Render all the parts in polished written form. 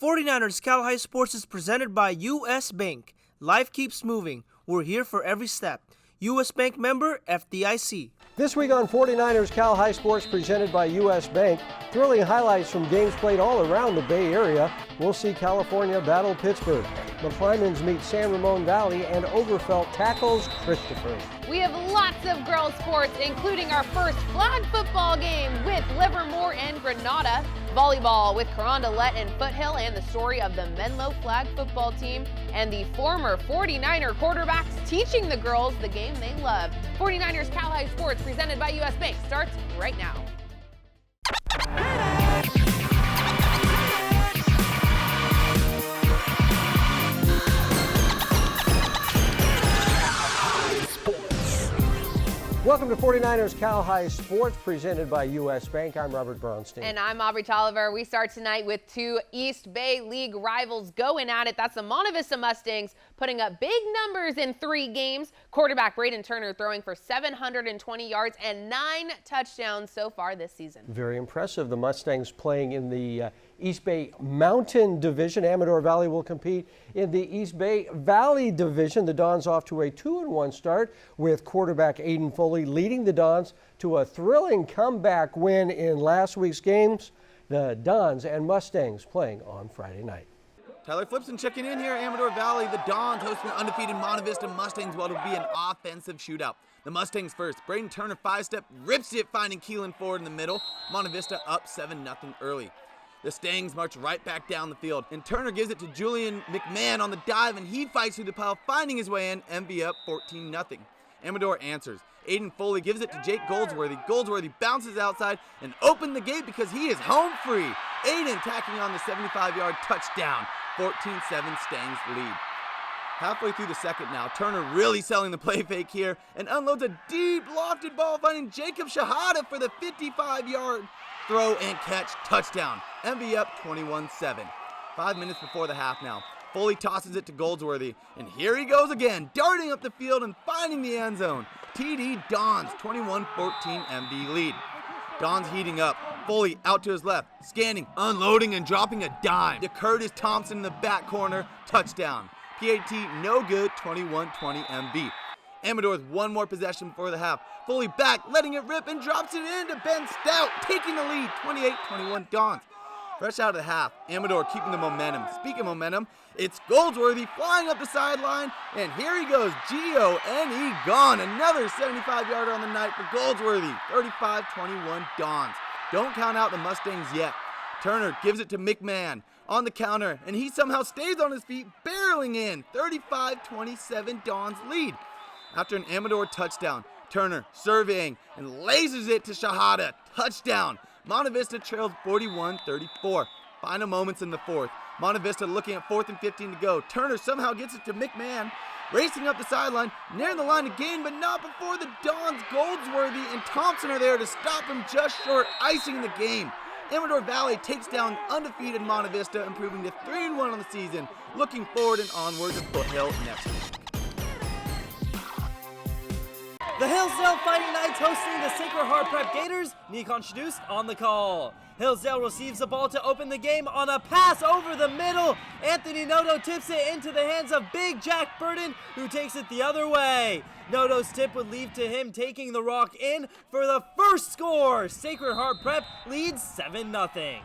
49ers Cal High Sports is presented by U.S. Bank. Life keeps moving. We're here for every step. U.S. Bank member, FDIC. This week on 49ers Cal High Sports presented by U.S. Bank, thrilling highlights from games played all around the Bay Area. We'll see California battle Pittsburgh. McClymonds meet San Ramon Valley, and Overfelt tackles Christopher. We have lots of girls sports, including our first flag football game with Livermore and Granada, volleyball with Carondelet and Foothill, and the story of the Menlo flag football team and the former 49er quarterbacks teaching the girls the game they love. 49ers Cal High Sports presented by U.S. Bank starts right now. Welcome to 49ers Cal High Sports presented by U.S. Bank. I'm Robert Brownstein. And I'm Aubrey Tolliver. We start tonight with two East Bay League rivals going at it. That's the Monte Vista Mustangs putting up big numbers in 3 games. Quarterback Braden Turner throwing for 720 yards and 9 touchdowns so far this season. Very impressive. The Mustangs playing in the East Bay Mountain Division. Amador Valley will compete in the East Bay Valley Division. The Dons off to a 2-1 start with quarterback Aiden Foley leading the Dons to a thrilling comeback win in last week's games. The Dons and Mustangs playing on Friday night. Tyler Flipson checking in here at Amador Valley. The Dons hosting the undefeated Monte Vista Mustangs. Well, it'll be an offensive shootout. The Mustangs first. Braden Turner 5-step rips it, finding Keelan Ford in the middle. Monte Vista up 7-0 early. The Stangs march right back down the field, and Turner gives it to Julian McMahon on the dive, and he fights through the pile, finding his way in. MV up 14-0. Amador answers. Aiden Foley gives it to Jake Goldsworthy. Goldsworthy bounces outside and opened the gate because he is home free. Aiden tacking on the 75-yard touchdown. 14-7 Stangs lead. Halfway through the second now, Turner really selling the play fake here and unloads a deep lofted ball, finding Jacob Shahada for the 55-yard throw and catch touchdown. MV up 21-7. 5 minutes before the half now. Foley tosses it to Goldsworthy, and here he goes again, darting up the field and finding the end zone. TD Dons 21-14 MV lead. Dons heating up. Foley out to his left, scanning, unloading, and dropping a dime to Curtis Thompson in the back corner. Touchdown. PAT no good, 21-20 MV. Amador with one more possession before the half. Foley back, letting it rip, and drops it in to Ben Stout, taking the lead, 28-21 Dons. Fresh out of the half, Amador keeping the momentum. Speaking of momentum, it's Goldsworthy flying up the sideline, and here he goes, G-O-N-E gone. Another 75-yarder on the night for Goldsworthy, 35-21 Dons. Don't count out the Mustangs yet. Turner gives it to McMahon on the counter, and he somehow stays on his feet, barreling in, 35-27 Dons lead. After an Amador touchdown, Turner surveying and lasers it to Shahada, touchdown. Monte Vista trails 41-34. Final moments in the fourth. Monte Vista looking at 4th and 15 to go. Turner somehow gets it to McMahon, racing up the sideline, near the line to gain, but not before the Dons. Goldsworthy and Thompson are there to stop him just short, icing the game. Amador Valley takes down undefeated Monte Vista, improving to 3-1 on the season. Looking forward and onward to Foothill next week. The Hillsdale Fighting Knights hosting the Sacred Heart Prep Gators. Nikon Shadus on the call. Hillsdale receives the ball to open the game on a pass over the middle. Anthony Noto tips it into the hands of Big Jack Burton, who takes it the other way. Noto's tip would lead to him taking the rock in for the first score. Sacred Heart Prep leads 7-0.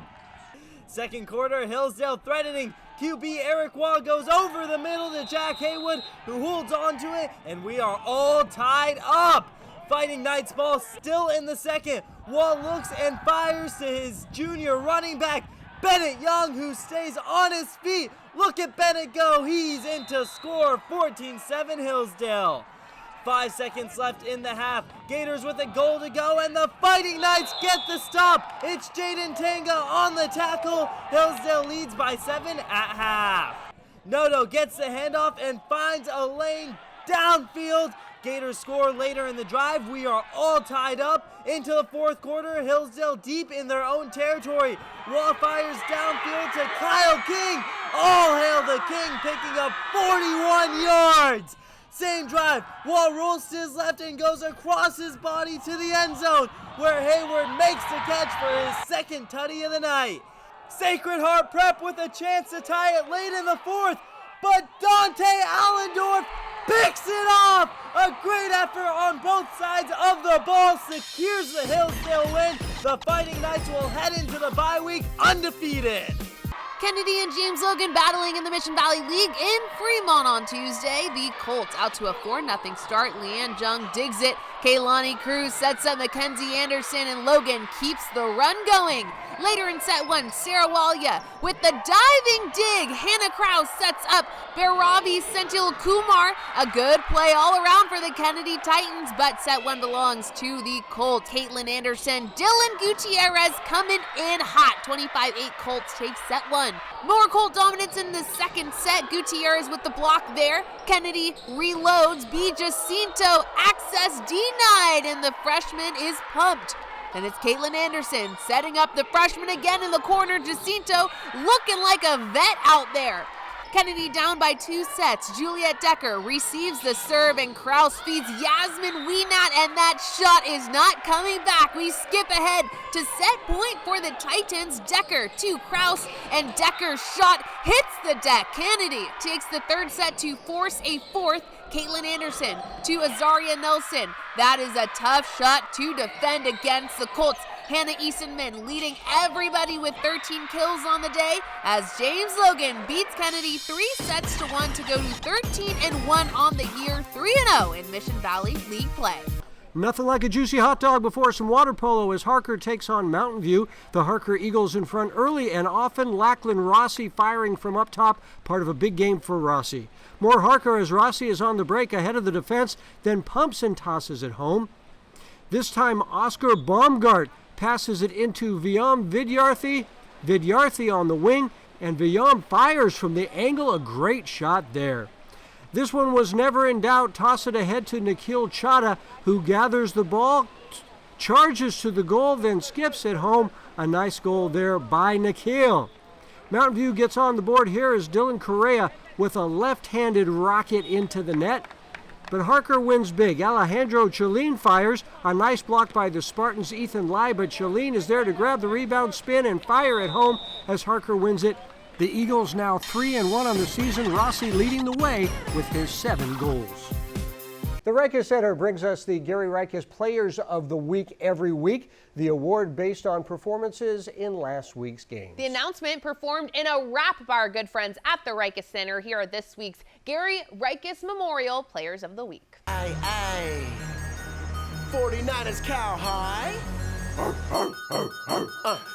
Second quarter, Hillsdale threatening. QB Eric Waugh goes over the middle to Jack Haywood, who holds on to it, and we are all tied up. Fighting Knights ball still in the second. Waugh looks and fires to his junior running back, Bennett Young, who stays on his feet. Look at Bennett go. He's in to score. 14-7 Hillsdale. 5 seconds left in the half. Gators with a goal to go, and the Fighting Knights get the stop. It's Jaden Tanga on the tackle. Hillsdale leads by 7 at half. Noto gets the handoff and finds a lane downfield. Gators score later in the drive. We are all tied up into the fourth quarter. Hillsdale deep in their own territory. Waugh fires downfield to Kyle King. All hail the King, picking up 41 yards. Same drive, Waugh rolls to his left and goes across his body to the end zone, where Hayward makes the catch for his second tutty of the night. Sacred Heart Prep with a chance to tie it late in the fourth, but Dante Allendorf picks it off! A great effort on both sides of the ball secures the Hillsdale win. The Fighting Knights will head into the bye week undefeated. Kennedy and James Logan battling in the Mission Valley League in Fremont on Tuesday. The Colts out to a 4-0 start. Leanne Jung digs it. Kaylani Cruz sets up Mackenzie Anderson, and Logan keeps the run going. Later in set one, Sarah Walia with the diving dig. Hannah Krause sets up Bhairavi Senthil Kumar. A good play all around for the Kennedy Titans, but set one belongs to the Colts. Caitlin Anderson, Dylan Gutierrez coming in hot. 25-8 Colts take set one. More Colt dominance in the second set. Gutierrez with the block there. Kennedy reloads. B. Jacinto, access denied, and the freshman is pumped. And it's Caitlin Anderson setting up the freshman again in the corner. Jacinto looking like a vet out there. Kennedy down by 2 sets. Juliet Decker receives the serve, and Krause feeds Yasmin Wienat, and that shot is not coming back. We skip ahead to set point for the Titans. Decker to Krause, and Decker's shot hits the deck. Kennedy takes the third set to force a fourth. Caitlin Anderson to Azaria Nelson. That is a tough shot to defend against the Colts. Hannah Easenman leading everybody with 13 kills on the day as James Logan beats Kennedy 3-1 to go to 13-1 on the year, 3-0 in Mission Valley League play. Nothing like a juicy hot dog before some water polo as Harker takes on Mountain View. The Harker Eagles in front early and often. Lachlan Rossi firing from up top, part of a big game for Rossi. More Harker as Rossi is on the break ahead of the defense, then pumps and tosses it home. This time Oscar Baumgart passes it into Viam Vidyarthi. Vidyarthi on the wing, and Viam fires from the angle. A great shot there. This one was never in doubt. Toss it ahead to Nikhil Chadha, who gathers the ball, charges to the goal, then skips it home. A nice goal there by Nikhil. Mountain View gets on the board here as Dylan Correa with a left-handed rocket into the net. But Harker wins big. Alejandro Chalin fires. A nice block by the Spartans' Ethan Lai, but Chalin is there to grab the rebound, spin, and fire it home as Harker wins it. The Eagles now 3-1 on the season. Rossi leading the way with his 7 goals. The Reiches Center brings us the Gary Reiches Players of the Week every week, the award based on performances in last week's games. The announcement performed in a rap by our good friends at the Reiches Center. Here are this week's Gary Reiches Memorial Players of the Week. Aye, aye. 49ers cow high.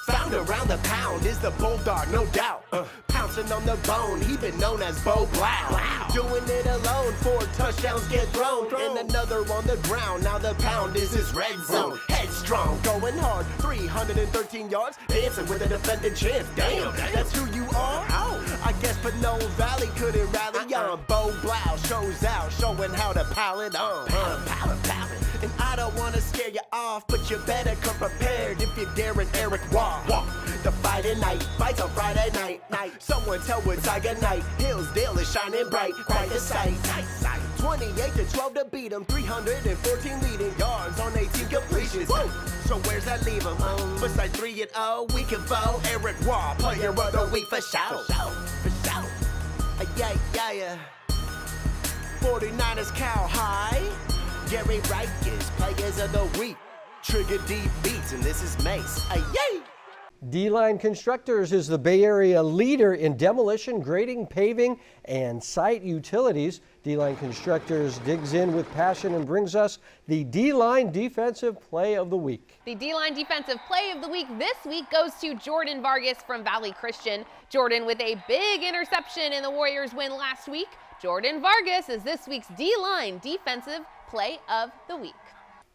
Found around the pound is the bulldog, no doubt. Pouncing on the bone, he been known as Bo Blau. Doing it alone, 4 touchdowns get thrown, and another on the ground. Now the pound is his red zone. Headstrong, going hard, 313 yards, dancing with a defending champ. Damn, that's who you are? I guess Pinole Valley couldn't rally on. Bo Blau shows out, showing how to pile it on. And I don't want to scare you off, but you better come prepared if you're daring Eric Walk. The fighting night, fights on Friday night. Someone tell what's Tiger Night. Hillsdale is shining bright, quite the sight. 28-12 to beat them, 314 leading yards on 18 completions. So where's that leave them? Besides 3-0, we can vote Eric Walk, Player of the Week for shout. Yeah. 49ers cow high. Gary Reiches, Players of the Week. Trigger deep beats, and this is Mace. Yay! D-Line Constructors is the Bay Area leader in demolition, grading, paving, and site utilities. D-Line Constructors digs in with passion and brings us the D-Line Defensive Play of the Week. The D-Line Defensive Play of the Week this week goes to Jordan Vargas from Valley Christian. Jordan with a big interception in the Warriors win last week. Jordan Vargas is this week's D-Line Defensive Play of the Week.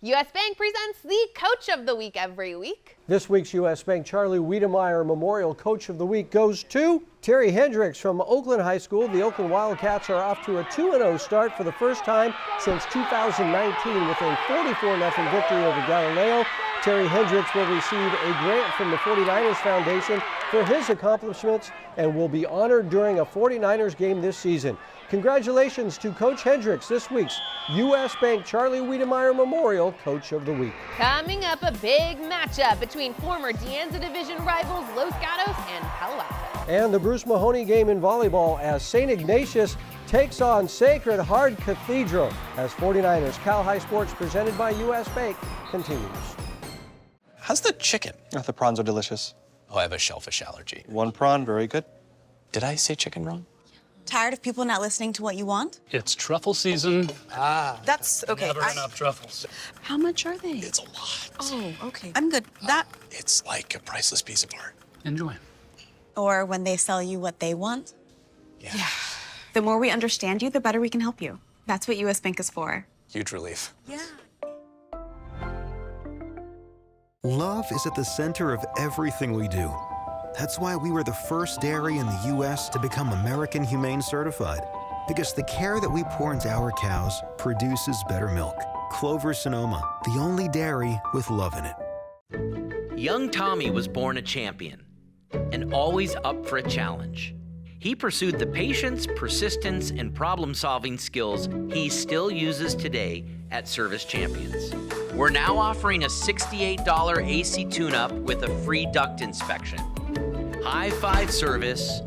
U.S. Bank presents the Coach of the Week every week. This week's U.S. Bank Charlie Wiedemeyer Memorial Coach of the Week goes to Terry Hendricks from Oakland High School. The Oakland Wildcats are off to a 2-0 start for the first time since 2019 with a 44-0 victory over Galileo. Terry Hendricks will receive a grant from the 49ers Foundation for his accomplishments and will be honored during a 49ers game this season. Congratulations to Coach Hendricks, this week's U.S. Bank Charlie Wiedemeyer Memorial Coach of the Week. Coming up, a big matchup between former De Anza Division rivals Los Gatos and Palo Alto. And the Bruce Mahoney game in volleyball as St. Ignatius takes on Sacred Heart Cathedral as 49ers Cal High Sports presented by U.S. Bank continues. How's the chicken? Oh, the prawns are delicious. Oh, I have a shellfish allergy. One prawn, very good. Did I say chicken wrong? Tired of people not listening to what you want? It's truffle season. That's okay. Never enough truffles. How much are they? It's a lot. Oh, okay. I'm good. That. It's like a priceless piece of art. Enjoy. Or when they sell you what they want? Yeah. The more we understand you, the better we can help you. That's what U.S. Bank is for. Huge relief. Yeah. Love is at the center of everything we do. That's why we were the first dairy in the U.S. to become American Humane Certified. Because the care that we pour into our cows produces better milk. Clover Sonoma, the only dairy with love in it. Young Tommy was born a champion and always up for a challenge. He pursued the patience, persistence, and problem-solving skills he still uses today at Service Champions. We're now offering a $68 AC tune-up with a free duct inspection. High five service,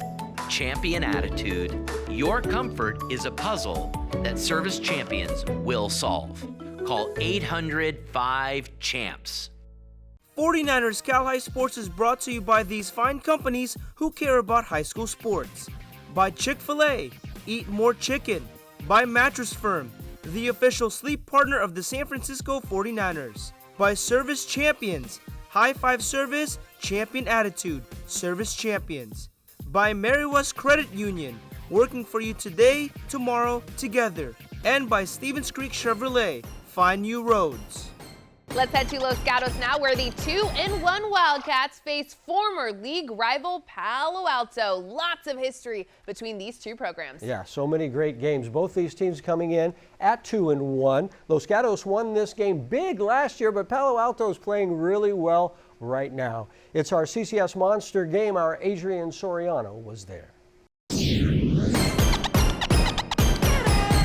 champion attitude, your comfort is a puzzle that Service Champions will solve. Call 800-5-CHAMPS. 49ers Cal High Sports is brought to you by these fine companies who care about high school sports. By Chick-fil-A, eat more chicken. By Mattress Firm, the official sleep partner of the San Francisco 49ers. By Service Champions, high five service, champion attitude, Service Champions. By Mary West Credit Union, working for you today, tomorrow, together. And by Stevens Creek Chevrolet, find new roads. Let's head to Los Gatos now, where the 2-1 Wildcats face former league rival Palo Alto. Lots of history between these two programs. Yeah, so many great games. Both these teams coming in at 2-1. Los Gatos won this game big last year, but Palo Alto is playing really well right now. It's our CCS Monster game. Our Adrian Soriano was there.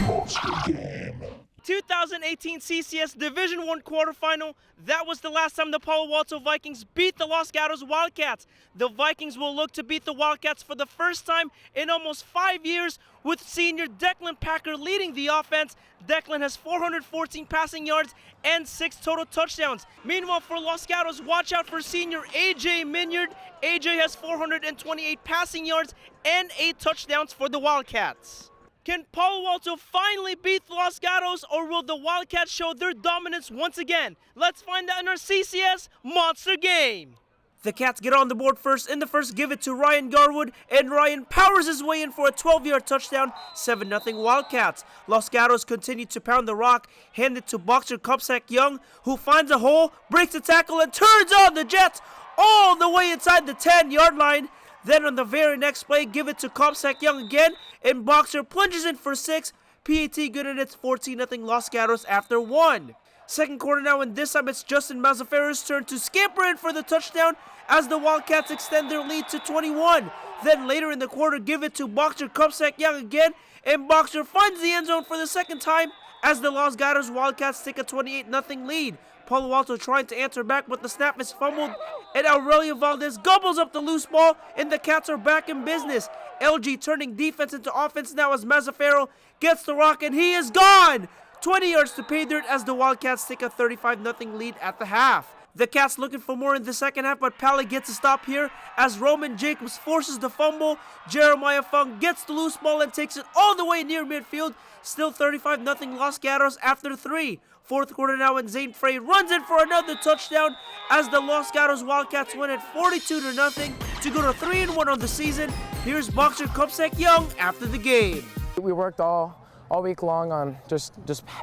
Monster game. 2018 CCS Division I quarterfinal. That was the last time the Palo Alto Vikings beat the Los Gatos Wildcats. The Vikings will look to beat the Wildcats for the first time in almost 5 years, with senior Declan Packer leading the offense. Declan has 414 passing yards and 6 total touchdowns. Meanwhile, for Los Gatos, watch out for senior AJ Minyard. AJ has 428 passing yards and 8 touchdowns for the Wildcats. Can Palo Alto finally beat the Los Gatos, or will the Wildcats show their dominance once again? Let's find out in our CCS Monster game. The Cats get on the board first. In the first, give it to Ryan Garwood, and Ryan powers his way in for a 12-yard touchdown, 7-0 Wildcats. Los Gatos continue to pound the rock, hand it to boxer Cupsack Young, who finds a hole, breaks a tackle, and turns on the Jets all the way inside the 10-yard line. Then on the very next play, give it to Cupsack Young again, and Boxer plunges in for 6. PAT good, and it's 14-0 Los Gatos after 1. Second quarter now, and this time it's Justin Mazzaferro's turn to scamper in for the touchdown as the Wildcats extend their lead to 21. Then later in the quarter, give it to Boxer Cupsack Young again, and Boxer finds the end zone for the second time as the Los Gatos Wildcats take a 28-0 lead. Palo Alto trying to answer back, but the snap is fumbled, and Aurelio Valdez gobbles up the loose ball, and the Cats are back in business. LG turning defense into offense now as Mazzaferro gets the rock, and he is gone! 20 yards to pay dirt as the Wildcats take a 35-0 lead at the half. The Cats looking for more in the second half, but Pally gets a stop here as Roman Jacobs forces the fumble. Jeremiah Fung gets the loose ball and takes it all the way near midfield. Still 35-0 Los Gatos after 3. Fourth quarter now, and Zane Frey runs in for another touchdown as the Los Gatos Wildcats win at 42-0 to go to 3-1 on the season. Here's Boxer Cupsack Young after the game. We worked all week long on just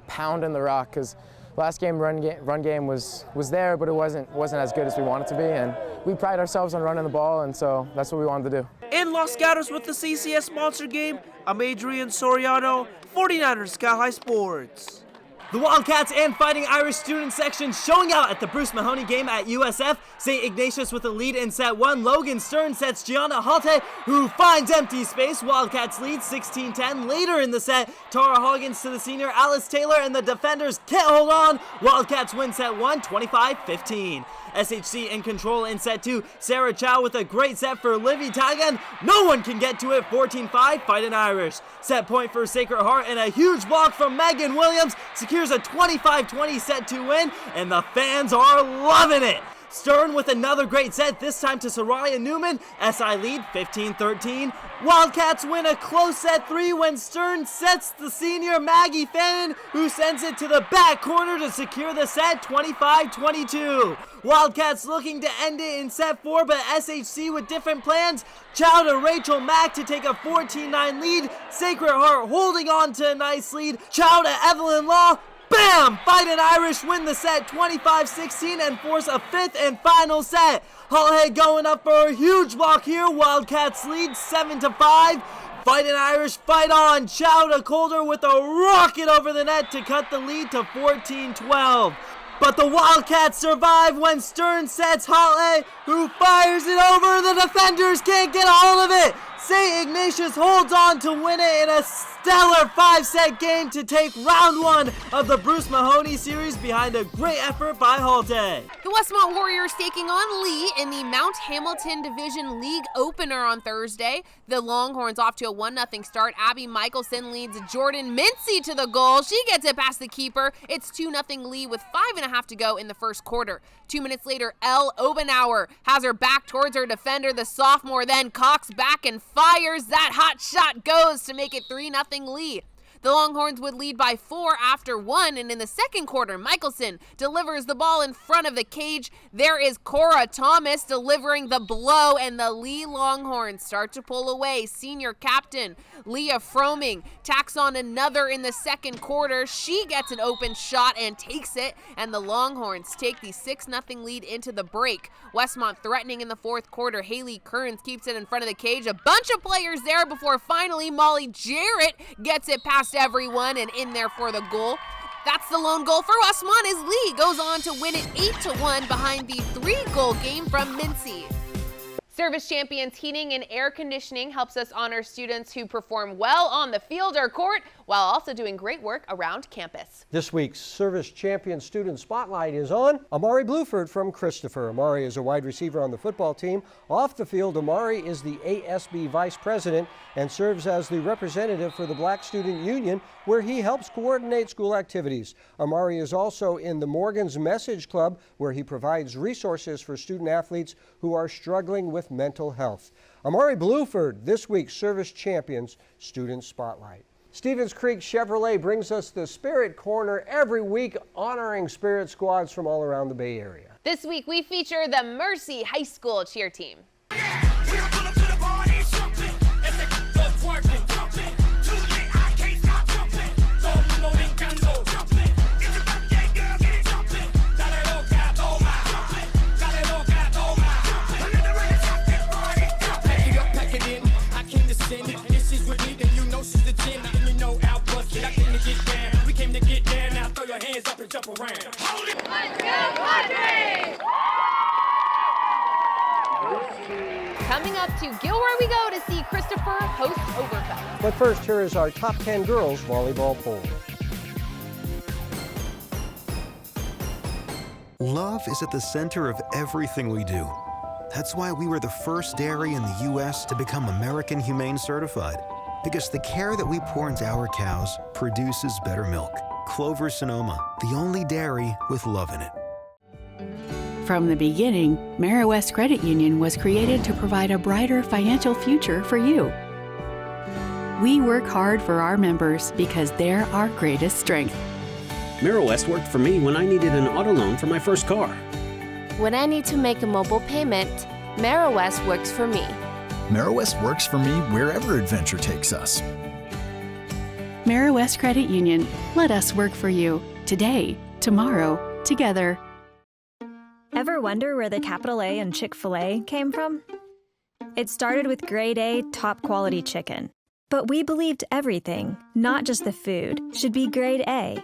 pounding the rock, because last game run game was there, but it wasn't as good as we wanted to be, and we pride ourselves on running the ball, and so that's what we wanted to do. In Los Gatos with the CCS Monster game, I'm Adrian Soriano, 49ers Cal High Sports. The Wildcats and Fighting Irish student section showing out at the Bruce Mahoney game at USF. St. Ignatius with a lead in set 1. Logan Stern sets Gianna Halte, who finds empty space. Wildcats lead 16-10. Later in the set, Tara Hoggins to the senior Alice Taylor, and the defenders can't hold on. Wildcats win set 1, 25-15. SHC in control in set 2. Sarah Chow with a great set for Livy Tagan. No one can get to it. 14-5, Fighting Irish. Set point for Sacred Heart, and a huge block from Megan Williams secures a 25-20 set 2 win, and the fans are loving it. Stern with another great set, this time to Soraya Newman. SI lead 15-13. Wildcats win a close set 3 when Stern sets the senior Maggie Fannin, who sends it to the back corner to secure the set 25-22. Wildcats looking to end it in set 4, but SHC with different plans. Chow to Rachel Mack to take a 14-9 lead. Sacred Heart holding on to a nice lead. Chow to Evelyn Law. Bam! Fighting Irish win the set 25-16 and force a 5th and final set. Hullhead going up for a huge block here. Wildcats lead 7-5. Fighting Irish fight on. Chow to Calder with a rocket over the net to cut the lead to 14-12. But the Wildcats survive when Stern sets Halle, who fires it over. The defenders can't get a hold of it. St. Ignatius holds on to win it in a stellar 5-set game to take round 1 of the Bruce Mahoney series behind a great effort by Halte. The Westmont Warriors taking on Lee in the Mount Hamilton Division League opener on Thursday. The Longhorns off to a 1-0 start. Abby Michelson leads Jordan Mincy to the goal. She gets it past the keeper. It's 2-0 Lee with 5.5 to go in the first quarter. 2 minutes later, Elle Obenauer has her back towards her defender. The sophomore then cocks back and fires. That hot shot goes to make it 3-0 Lee. The Longhorns would lead by 4 after 1, and in the second quarter, Michelson delivers the ball in front of the cage. There is Cora Thomas delivering the blow, and the Lee Longhorns start to pull away. Senior captain Leah Froming tacks on another in the second quarter. She gets an open shot and takes it, and the Longhorns take the 6-0 lead into the break. Westmont threatening in the fourth quarter. Haley Kearns keeps it in front of the cage. A bunch of players there before finally Molly Jarrett gets it past everyone and in there for the goal. That's the lone goal for Westmont as Lee goes on to win it 8-1 behind the 3-goal game from Mincy. Service Champions Heating and Air Conditioning helps us honor students who perform well on the field or court while also doing great work around campus. This week's Service Champion Student Spotlight is on Amari Bluford from Christopher. Amari is a wide receiver on the football team. Off the field, Amari is the ASB Vice President and serves as the representative for the Black Student Union, where he helps coordinate school activities. Amari is also in the Morgan's Message Club, where he provides resources for student athletes who are struggling with mental health. Amari Bluford, this week's Service Champions Student Spotlight. Stevens Creek Chevrolet brings us the Spirit Corner every week, honoring Spirit squads from all around the Bay Area. This week we feature the Mercy High School cheer team. Coming up to Gilroy we go to see Christopher host Overfelt. But first, here is our top 10 girls volleyball poll. Love is at the center of everything we do. That's why we were the first dairy in the U.S. to become American Humane Certified. Because the care that we pour into our cows produces better milk. Clover Sonoma, the only dairy with love in it. From the beginning, MeriWest Credit Union was created to provide a brighter financial future for you. We work hard for our members because they're our greatest strength. MeriWest worked for me when I needed an auto loan for my first car. When I need to make a mobile payment, MeriWest works for me. MeriWest works for me wherever adventure takes us. MeriWest Credit Union. Let us work for you. Today, tomorrow, together. Ever wonder where the capital A in Chick-fil-A came from? It started with grade A, top quality chicken. But we believed everything, not just the food, should be grade A.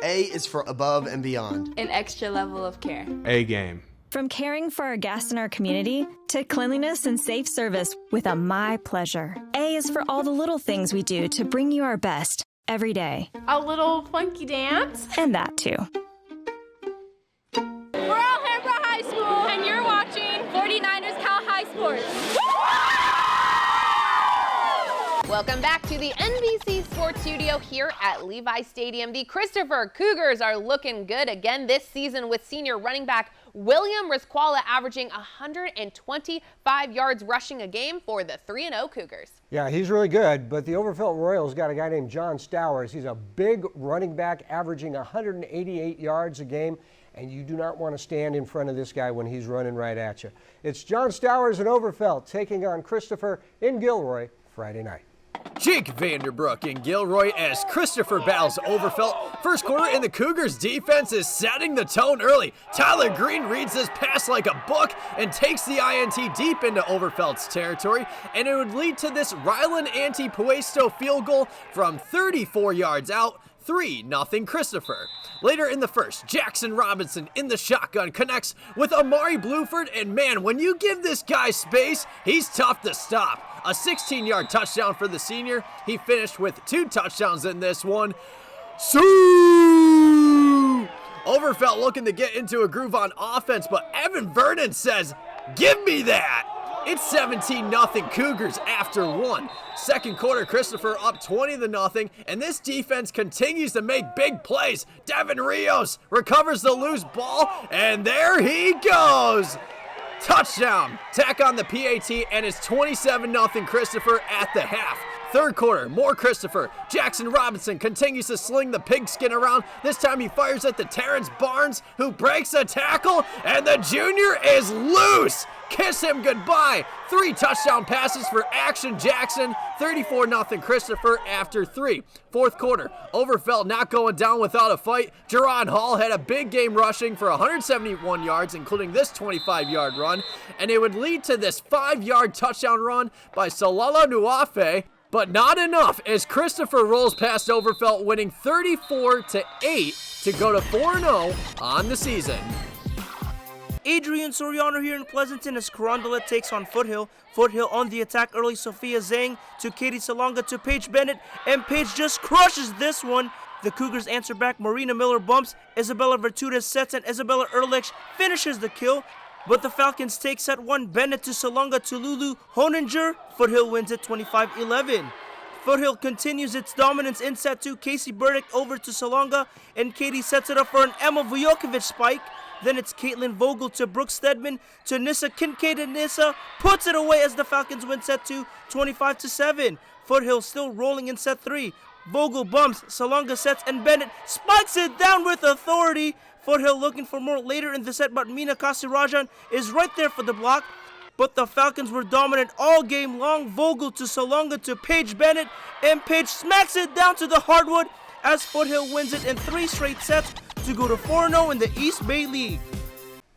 A is for above and beyond. An extra level of care. A game. From caring for our guests in our community to cleanliness and safe service with a My Pleasure. A is for all the little things we do to bring you our best every day. A little funky dance. And that too. We're Alhambra High School, and you're watching 49ers Cal High Sports. Welcome back to the NBC Sports Studio here at Levi Stadium. The Christopher Cougars are looking good again this season with senior running back William Risquala averaging 125 yards rushing a game for the 3-0 Cougars. Yeah, he's really good, but the Overfelt Royals got a guy named John Stowers. He's a big running back averaging 188 yards a game, and you do not want to stand in front of this guy when he's running right at you. It's John Stowers and Overfelt taking on Christopher in Gilroy Friday night. Jake Vanderbrook in Gilroy as Christopher battles Overfelt. First quarter, and the Cougars defense is setting the tone early. Tyler Green reads this pass like a book and takes the INT deep into Overfelt's territory, and it would lead to this Rylan Antipuesto field goal from 34 yards out. 3-0 Christopher. Later in the first, Jackson Robinson in the shotgun connects with Amari Bluford, and man, when you give this guy space, he's tough to stop. A 16-yard touchdown for the senior. He finished with 2 touchdowns in this one. Overfelt looking to get into a groove on offense, but Evan Vernon says, "Give me that!" It's 17-0 Cougars after 1. Second quarter, Christopher up 20-0, and this defense continues to make big plays. Devin Rios recovers the loose ball, and there he goes. Touchdown. Tack on the PAT, and it's 27-0 Christopher at the half. Third quarter, more Christopher. Jackson Robinson continues to sling the pigskin around. This time he fires at the Terrence Barnes, who breaks a tackle, and the junior is loose. Kiss him goodbye. 3 touchdown passes for Action Jackson. 34-0 Christopher after 3. Fourth quarter, Overfelt not going down without a fight. Jerron Hall had a big game rushing for 171 yards, including this 25-yard run, and it would lead to this 5-yard touchdown run by Salala Nuafe. But not enough as Christopher rolls past Overfelt, winning 34-8 to go to 4-0 on the season. Adrian Soriano here in Pleasanton as Carondelet takes on Foothill. Foothill on the attack early. Sophia Zhang to Katie Salonga to Paige Bennett, and Paige just crushes this one. The Cougars answer back. Marina Miller bumps. Isabella Virtudez sets, and Isabella Ehrlich finishes the kill. But the Falcons take set 1. Bennett to Salonga to Lulu Honinger. Foothill wins it 25-11. Foothill continues its dominance in set 2. Casey Burdick over to Salonga, and Katie sets it up for an Emma Vujokovic spike. Then it's Caitlin Vogel to Brooke Stedman to Nissa Kincaid, and Nissa puts it away as the Falcons win set 2, 25-7. Foothill still rolling in set 3. Vogel bumps, Salonga sets, and Bennett spikes it down with authority. Foothill looking for more later in the set, but Mina Kasirajan is right there for the block. But the Falcons were dominant all game long. Vogel to Salonga to Paige Bennett, and Paige smacks it down to the hardwood as Foothill wins it in 3 straight sets to go to 4-0 in the East Bay League.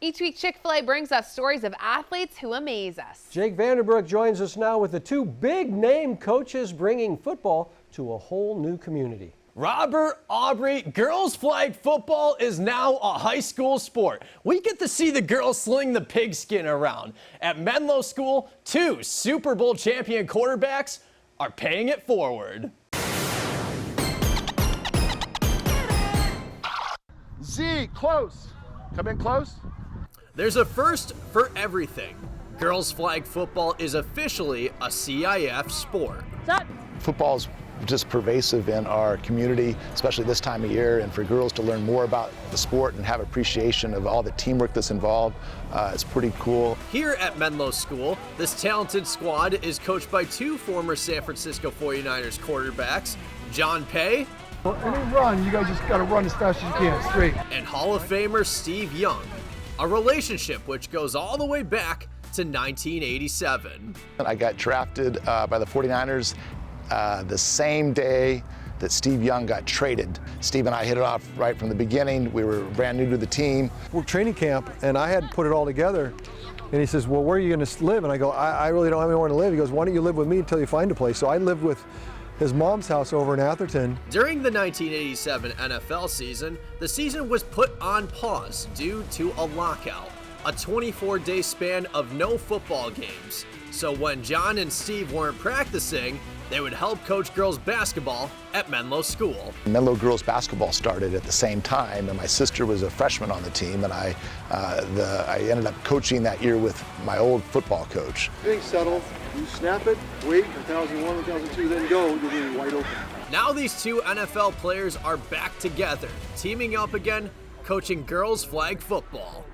Each week, Chick-fil-A brings us stories of athletes who amaze us. Jake Vanderbrook joins us now with the 2 big-name coaches bringing football to a whole new community. Robert, Aubrey, girls flag football is now a high school sport. We get to see the girls sling the pigskin around. At Menlo School, 2 Super Bowl champion quarterbacks are paying it forward. Z, close. Come in close. There's a first for everything. Girls flag football is officially a CIF sport. Football's just pervasive in our community, especially this time of year, and for girls to learn more about the sport and have appreciation of all the teamwork that's involved, it's pretty cool. Here at Menlo School, this talented squad is coached by 2 former San Francisco 49ers quarterbacks, John Pay. Any run, you guys just got to run as fast as you can, straight. And Hall of Famer Steve Young, a relationship which goes all the way back to 1987. I got drafted by the 49ers the same day that Steve Young got traded. Steve and I hit it off right from the beginning. We were brand new to the team. We're training camp, and I had put it all together. And he says, well, where are you going to live? And I go, I really don't have anywhere to live. He goes, why don't you live with me until you find a place? So I lived with his mom's house over in Atherton. During the 1987 NFL season, the season was put on pause due to a lockout, a 24-day span of no football games. So when John and Steve weren't practicing, they would help coach girls basketball at Menlo School. Menlo girls basketball started at the same time, and my sister was a freshman on the team, and I ended up coaching that year with my old football coach. Things settle, you snap it, wait, 1001, 1002, then go, you'll be wide open. Now these two NFL players are back together, teaming up again, coaching girls flag football.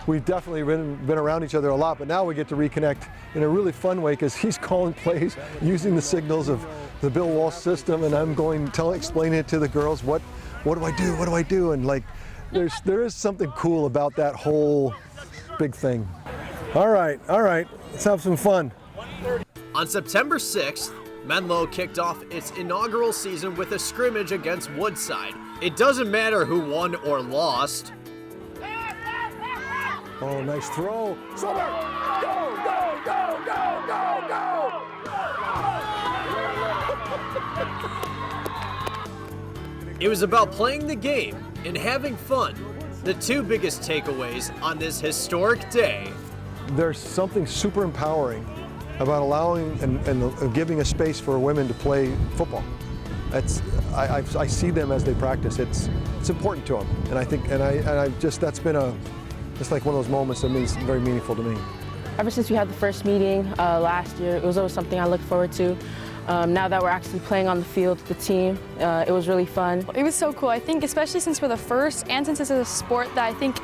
We've definitely been around each other a lot, but now we get to reconnect in a really fun way because he's calling plays using the signals of the Bill Walsh system, and I'm explaining it to the girls. What do I do? What do I do? And like, there is something cool about that whole big thing. All right, let's have some fun. On September 6th, Menlo kicked off its inaugural season with a scrimmage against Woodside. It doesn't matter who won or lost. Oh, nice throw. Sober! Go, go, go, go, go, go! It was about playing the game and having fun. The two biggest takeaways on this historic day. There's something super empowering about allowing and giving a space for women to play football. I see them as they practice. It's important to them, and I think that's been it's like one of those moments that means very meaningful to me. Ever since we had the first meeting last year, it was always something I looked forward to. Now that we're actually playing on the field with the team, it was really fun. It was so cool. I think especially since we're the first and since it's a sport that I think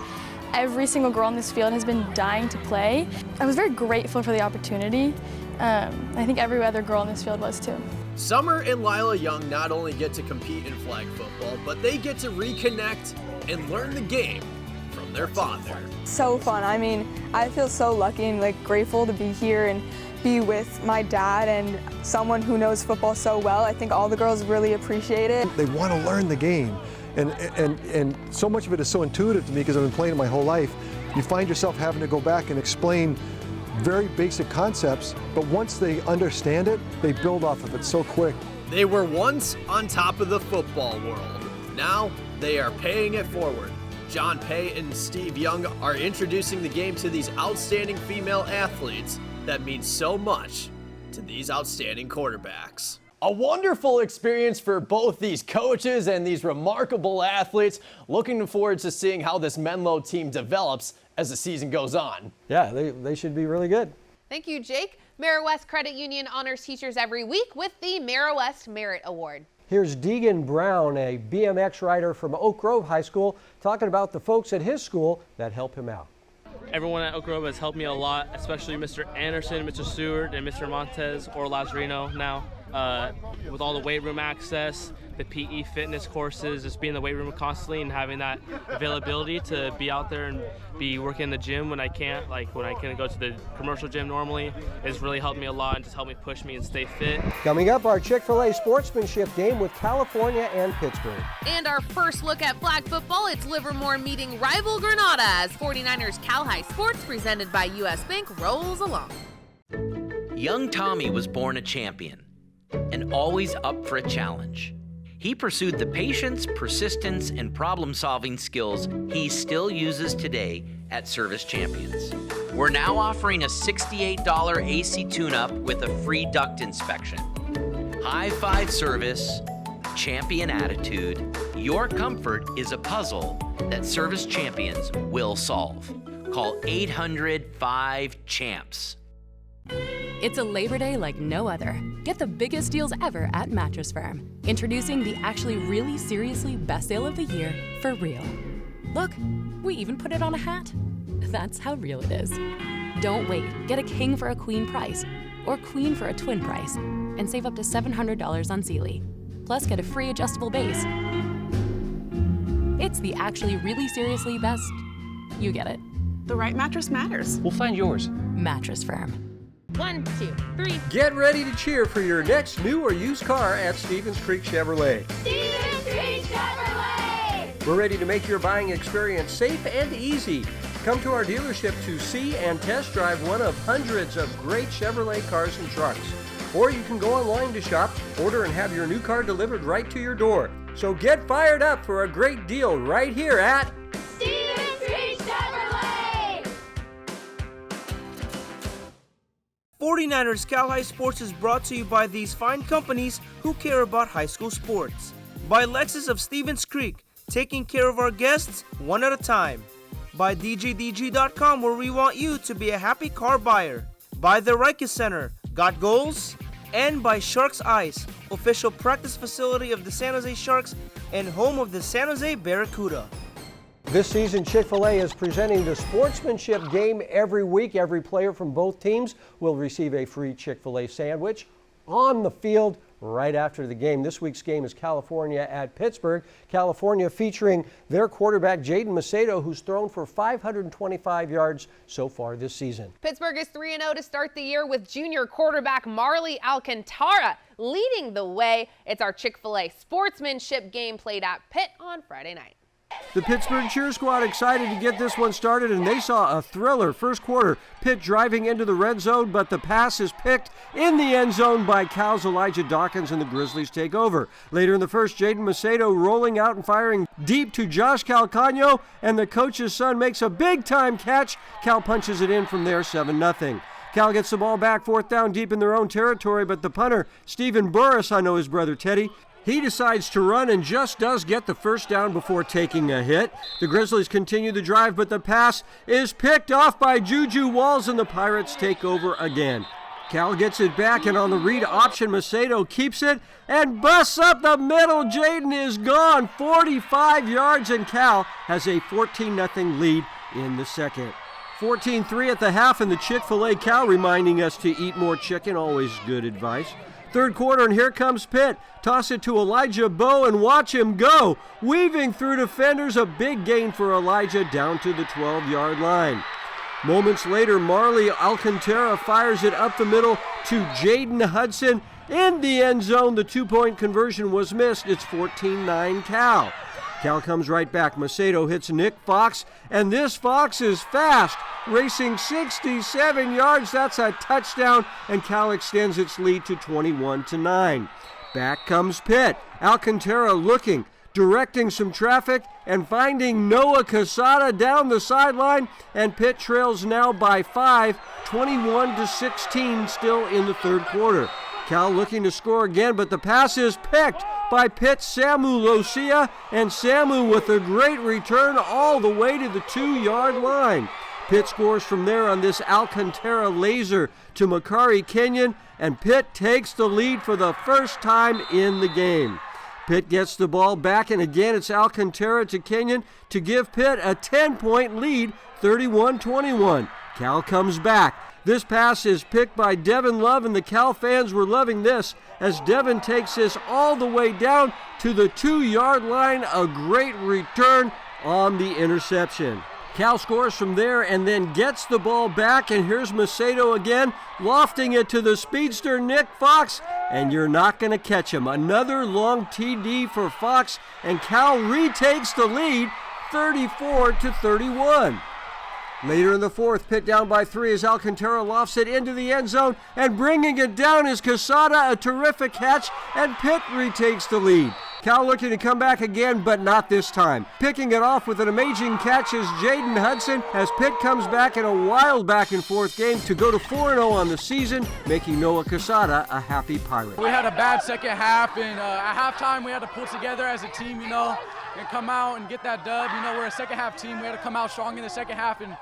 every single girl in this field has been dying to play. I was very grateful for the opportunity. I think every other girl in this field was too. Summer and Lila Young not only get to compete in flag football, but they get to reconnect and learn the game from their father. So fun. I mean, I feel so lucky and grateful to be here and be with my dad and someone who knows football so well. I think all the girls really appreciate it. They want to learn the game, and so much of it is so intuitive to me because I've been playing it my whole life. You find yourself having to go back and explain very basic concepts, but once they understand it, they build off of it so quick. They were once on top of the football world. Now they are paying it forward. John Pay and Steve Young are introducing the game to these outstanding female athletes that mean so much to these outstanding quarterbacks. A wonderful experience for both these coaches and these remarkable athletes. Looking forward to seeing how this Menlo team develops as the season goes on. Yeah, they should be really good. Thank you, Jake. Marist Credit Union honors teachers every week with the Marist Merit Award. Here's Deegan Brown, a BMX rider from Oak Grove High School, talking about the folks at his school that help him out. Everyone at Oak Grove has helped me a lot, especially Mr. Anderson, Mr. Seward, and Mr. Montes or Lazarino now. With all the weight room access, the PE fitness courses, just being in the weight room constantly and having that availability to be out there and be working in the gym when I can't, when I can't go to the commercial gym normally, has really helped me a lot and just helped me push me and stay fit. Coming up, our Chick-fil-A sportsmanship game with California and Pittsburgh. And our first look at flag football, it's Livermore meeting rival Granada as 49ers Cal High Sports presented by U.S. Bank rolls along. Young Tommy was born a champion and always up for a challenge. He pursued the patience, persistence, and problem-solving skills he still uses today at Service Champions. We're now offering a $68 AC tune-up with a free duct inspection. High-five service, champion attitude, your comfort is a puzzle that Service Champions will solve. Call 800-5-CHAMPS. It's a Labor Day like no other. Get the biggest deals ever at Mattress Firm. Introducing the actually really seriously best sale of the year for real. Look, we even put it on a hat. That's how real it is. Don't wait. Get a king for a queen price or queen for a twin price and save up to $700 on Sealy. Plus get a free adjustable base. It's the actually really seriously best. You get it. The right mattress matters. We'll find yours. Mattress Firm. 1, 2, 3. Get ready to cheer for your next new or used car at Stevens Creek Chevrolet. Stevens Creek Chevrolet! We're ready to make your buying experience safe and easy. Come to our dealership to see and test drive one of hundreds of great Chevrolet cars and trucks. or you can go online to shop, order, and have your new car delivered right to your door. So get fired up for a great deal right here at Stevens Creek Chevrolet! 49ers Cal High Sports is brought to you by these fine companies who care about high school sports. By Lexus of Stevens Creek, taking care of our guests one at a time. By DJDG.com, where we want you to be a happy car buyer. By the Riker Center, got goals? And by Sharks Ice, official practice facility of the San Jose Sharks and home of the San Jose Barracuda. This season, Chick-fil-A is presenting the sportsmanship game every week. Every player from both teams will receive a free Chick-fil-A sandwich on the field right after the game. This week's game is California at Pittsburgh. California featuring their quarterback, Jaden Macedo, who's thrown for 525 yards so far this season. Pittsburgh is 3-0 to start the year with junior quarterback Marley Alcantara leading the way. It's our Chick-fil-A sportsmanship game played at Pitt on Friday night. The Pittsburgh cheer squad excited to get this one started, and they saw a thriller first quarter. Pitt driving into the red zone, but the pass is picked in the end zone by Cal's Elijah Dawkins, and the Grizzlies take over. Later in the first, Jaden Macedo rolling out and firing deep to Josh Calcagno, and the coach's son makes a big-time catch. Cal punches it in from there, 7-0. Cal gets the ball back, fourth down deep in their own territory, but the punter, Stephen Burris, I know his brother Teddy, he decides to run and just does get the first down before taking a hit. The Grizzlies continue the drive, but the pass is picked off by Juju Walls, and the Pirates take over again. Cal gets it back, and on the read option, Macedo keeps it and busts up the middle. Jaden is gone, 45 yards, and Cal has a 14-0 lead in the second. 14-3 at the half, and the Chick-fil-A Cal reminding us to eat more chicken, always good advice. Third quarter, and here comes Pitt. Toss it to Elijah Bowe and watch him go. Weaving through defenders, a big gain for Elijah down to the 12-yard line. Moments later, Marley Alcantara fires it up the middle to Jaden Hudson. In the end zone, the two-point conversion was missed. It's 14-9 Cal. Cal comes right back. Macedo hits Nick Fox, and this Fox is fast, racing 67 yards. That's a touchdown, and Cal extends its lead to 21-9. Back comes Pitt. Alcantara looking, directing some traffic, and finding Noah Casada down the sideline, and Pitt trails now by 5, 21-16, still in the third quarter. Cal looking to score again, but the pass is picked by Pitt's Samu Lucia, and Samu with a great return all the way to the 2-yard line. Pitt scores from there on this Alcantara laser to Makari Kenyon, and Pitt takes the lead for the first time in the game. Pitt gets the ball back, and again it's Alcantara to Kenyon to give Pitt a 10-point lead, 31-21. Cal comes back. This pass is picked by Devin Love, and the Cal fans were loving this as Devin takes this all the way down to the 2-yard line. A great return on the interception. Cal scores from there and then gets the ball back, and here's Macedo again, lofting it to the speedster Nick Fox, and you're not going to catch him. Another long TD for Fox, and Cal retakes the lead, 34-31. Later in the fourth, Pitt down by 3 as Alcantara lofts it into the end zone, and bringing it down is Casada, a terrific catch, and Pitt retakes the lead. Cal looking to come back again, but not this time. Picking it off with an amazing catch is Jaden Hudson as Pitt comes back in a wild back-and-forth game to go to 4-0 on the season, making Noah Casada a happy Pirate. We had a bad second half, and at halftime we had to pull together as a team, and come out and get that dub. We're a second-half team. We had to come out strong in the second half and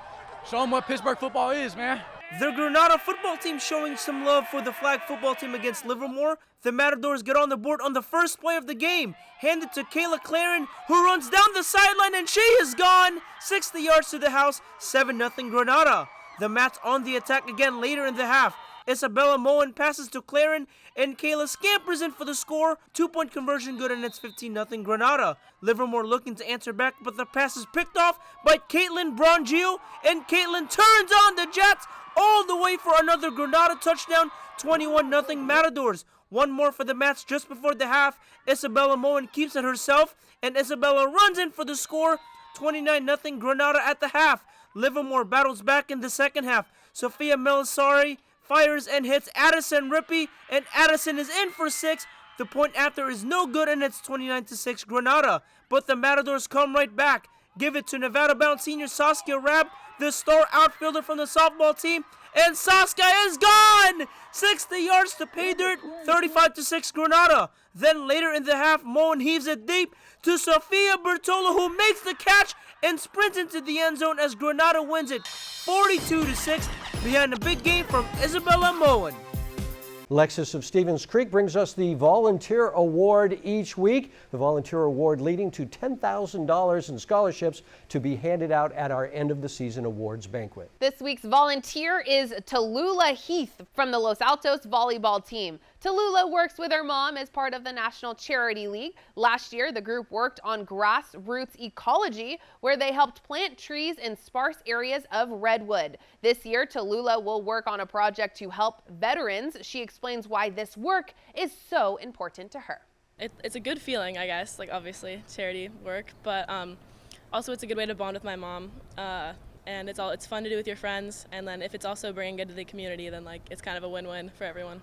show them what Pittsburgh football is, man. The Granada football team showing some love for the flag football team against Livermore. The Matadors get on the board on the first play of the game. Handed to Kayla Claren, who runs down the sideline, and she is gone. 60 yards to the house, 7-0 Granada. The Mats on the attack again later in the half. Isabella Moen passes to Claren, and Kayla scampers in for the score. 2-point conversion good, and it's 15-0 Granada. Livermore looking to answer back, but the pass is picked off by Caitlin Brongio, and Caitlin turns on the Jets all the way for another Granada touchdown. 21-0 Matadors. One more for the Mats just before the half. Isabella Moen keeps it herself, and Isabella runs in for the score. 29-0 Granada at the half. Livermore battles back in the second half. Sophia Melisari fires and hits Addison Rippey, and Addison is in for 6. The point after is no good, and it's 29-6 Granada. But the Matadors come right back. Give it to Nevada-bound senior Saskia Rabb, the star outfielder from the softball team, and Saskia is gone! 60 yards to pay dirt, 35-6 Granada. Then later in the half, Mohon heaves it deep to Sofia Bertola, who makes the catch and sprints into the end zone as Granada wins it 42-6 behind a big game from Isabella Mohon. Lexus of Stevens Creek brings us the Volunteer Award each week. The Volunteer Award leading to $10,000 in scholarships to be handed out at our end of the season awards banquet. This week's volunteer is Tallulah Heath from the Los Altos volleyball team. Tallulah works with her mom as part of the National Charity League. Last year, the group worked on grassroots ecology, where they helped plant trees in sparse areas of redwood. This year, Tallulah will work on a project to help veterans. She explains why this work is so important to her. It's a good feeling, I guess, like obviously charity work, but also it's a good way to bond with my mom. And it's fun to do with your friends, and then if it's also bringing good to the community, then like it's kind of a win-win for everyone.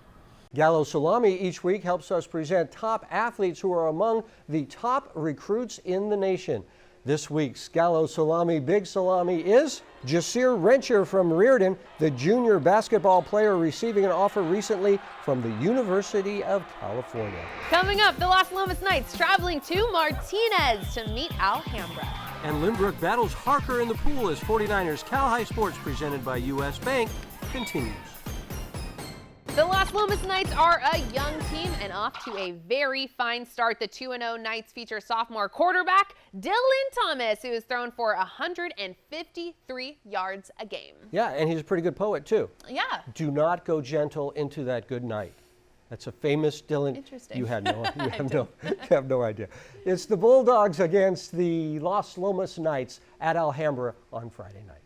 Gallo Salami each week helps us present top athletes who are among the top recruits in the nation. This week's Gallo Salami Big Salami is Jasir Rencher from Reardon, the junior basketball player receiving an offer recently from the University of California. Coming up, the Los Lomas Knights traveling to Martinez to meet Alhambra. And Lynbrook battles Harker in the pool as 49ers Cal High Sports, presented by U.S. Bank, continues. The Los Lomas Knights are a young team and off to a very fine start. The 2-0 Knights feature sophomore quarterback Dylan Thomas, who has thrown for 153 yards a game. Yeah, and he's a pretty good poet, too. Yeah. Do not go gentle into that good night. That's a famous Dylan. Interesting. You have no idea. It's the Bulldogs against the Los Lomas Knights at Alhambra on Friday night.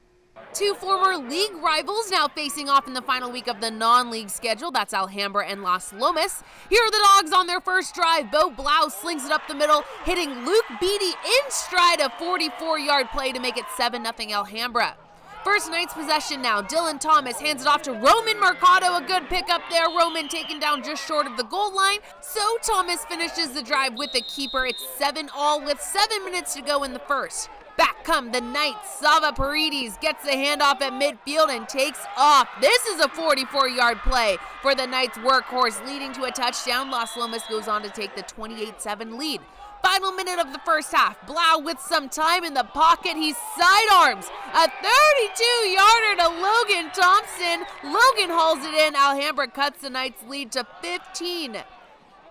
Two former league rivals now facing off in the final week of the non-league schedule. That's Alhambra and Los Lomas. Here are the Dogs on their first drive. Bo Blau slings it up the middle, hitting Luke Beatty in stride, a 44-yard play to make it 7-0 Alhambra. First Knights possession now. Dylan Thomas hands it off to Roman Mercado. A good pickup there. Roman taken down just short of the goal line. So Thomas finishes the drive with the keeper. It's 7-all with 7 minutes to go in the first. Back come the Knights. Sava Paredes gets the handoff at midfield and takes off. This is a 44-yard play for the Knights workhorse, leading to a touchdown. Los Lomas goes on to take the 28-7 lead. Final minute of the first half. Blau with some time in the pocket. He sidearms a 32-yarder to Logan Thompson. Logan hauls it in. Alhambra cuts the Knights' lead to 15.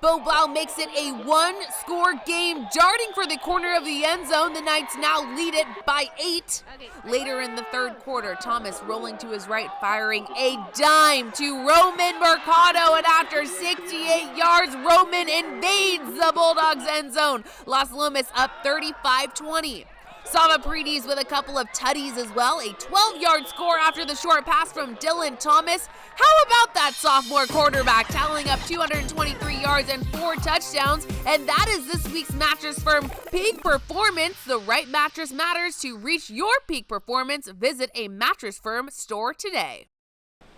Bo Blau makes it a one-score game. Darting for the corner of the end zone, the Knights now lead it by 8. Later in the third quarter, Thomas rolling to his right, firing a dime to Roman Mercado, and after 68 yards, Roman invades the Bulldogs' end zone. Los Lomas up 35-20. Sava Paredes with a couple of tutties as well. A 12-yard score after the short pass from Dylan Thomas. How about that sophomore quarterback tallying up 223 yards and 4 touchdowns? And that is this week's Mattress Firm Peak Performance. The right mattress matters. To reach your peak performance, visit a Mattress Firm store today.